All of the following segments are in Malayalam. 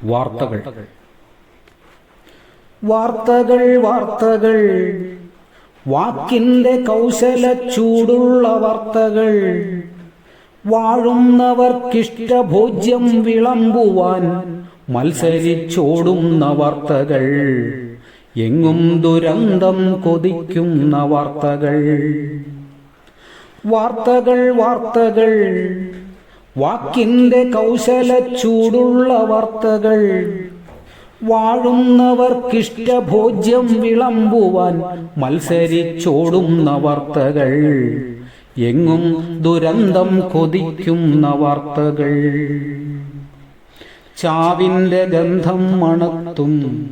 വാർത്തകൾ വാർത്തകൾ വാർത്തകൾ വാക്കിന്റെ കൗശല ചൂടുള്ള വാർത്തകൾ. വാഴുന്നവർക്കിഷ്ടഭോജ്യം വിളമ്പുവാൻ മത്സരിച്ചോടുന്ന വാർത്തകൾ. എങ്ങും ദുരന്തം കൊതിക്കുന്ന വാർത്തകൾ. വാർത്തകൾ വാർത്തകൾ വാക്കിന്റെ കൗശല ചൂടുള്ള വാർത്തകൾ. വാഴുന്നവർക്കിഷ്ടഭോജ്യം വിളമ്പുവാൻ മത്സരിച്ചോടുന്ന വാർത്തകൾ. എങ്ങും ദുരന്തം കൊതിക്കുന്ന വാർത്തകൾ. ചാവിന്റെ ഗന്ധം മണത്തും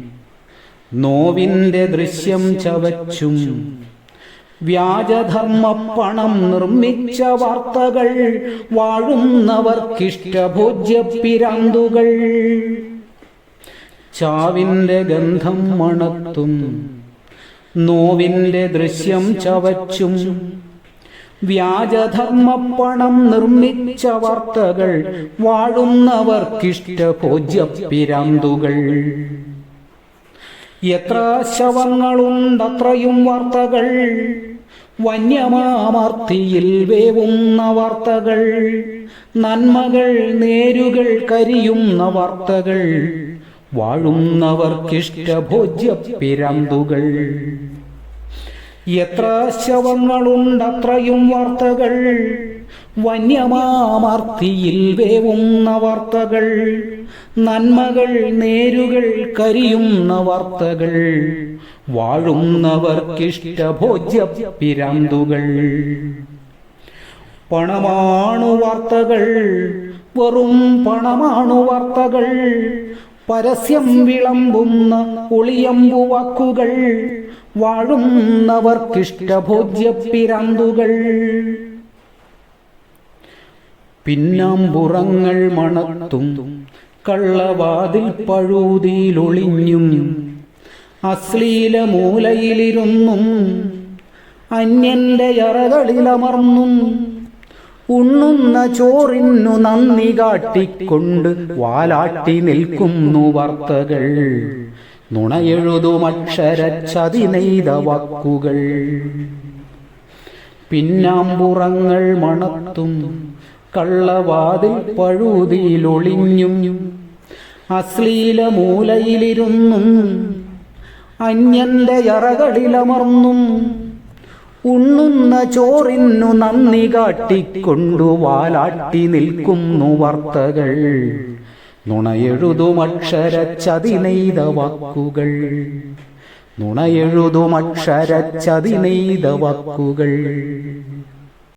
നോവിന്റെ ദൃശ്യം ചവച്ചും വ്യാജധർമ്മപ്പണം നിർമ്മിച്ച വാർത്തകൾ. വാഴുന്നവർക്കിഷ്ടഭോജ്യപ്പിരാന്തുകൾ. ചാവിന്റെ ഗന്ധം മണത്തും നോവിന്റെ ദൃശ്യം ചവച്ചും വ്യാജധർമ്മപ്പണം നിർമ്മിച്ച വാർത്തകൾ. വാഴുന്നവർക്കിഷ്ടഭോജ്യപ്പിരാന്തുകൾ. എത്ര ശവങ്ങളുണ്ടത്രയും വാർത്തകൾ. വന്യമാമർത്തിയിൽ വേവുന്ന വാർത്തകൾ. നന്മകൾ നേരുകൾ കരിയുന്ന വാർത്തകൾ. വാഴുന്നവർക്കിഷ്ടഭോജ്യപ്പിരാന്തുകൾ. എത്ര ശവങ്ങളുണ്ടത്രയും വാർത്തകൾ. വന്യമാമർത്തിയിൽ വേവുന്ന വാർത്തകൾ. നന്മകൾ നേരുകൾ കരിയുന്ന വാർത്തകൾ. വാഴുന്നവർക്കിഷ്ടഭോജ്യപ്പിരാന്തുകൾ. പണമാണു വാർത്തകൾ, വെറും പണമാണു വാർത്തകൾ. പരസ്യം വിളമ്പുന്ന ഒളിയമ്പു വാക്കുകൾ. വാഴുന്നവർക്കിഷ്ടഭോജ്യപ്പിരാന്തുകൾ. പിന്നാമ്പുറങ്ങൾ മണത്തും കള്ളവാതിൽ പഴുതിയിലൊളിഞ്ഞും അശ്ലീല മൂലയിലിരുന്നും അന്യന്റെ അറകളിലമർന്നും ഉണ്ണുന്ന ചോറിനു നന്ദി കാട്ടിക്കൊണ്ട് വാലാട്ടി നിൽക്കുന്നു വാർത്തകൾ. നുണയെഴുതുമക്ഷരച്ചതി നെയ്ത വാക്കുകൾ. പിന്നാമ്പുറങ്ങൾ മണത്തും കള്ളവാതിൽ പഴുതിയിലൊളിഞ്ഞും അശ്ലീല മൂലയിലിരുന്നും അന്യന്റെ അറകളിലമർന്നും ഉണ്ണുന്ന ചോറിനു നന്ദി കാട്ടിക്കൊണ്ടു വാലാട്ടി നിൽക്കുന്നു വാർത്തകൾ. നുണയെഴുതുമക്ഷരച്ചതി നെയ്ത വാക്കുകൾ. നുണയെഴുതുമക്ഷരച്ചതി നെയ്ത വാക്കുകൾ.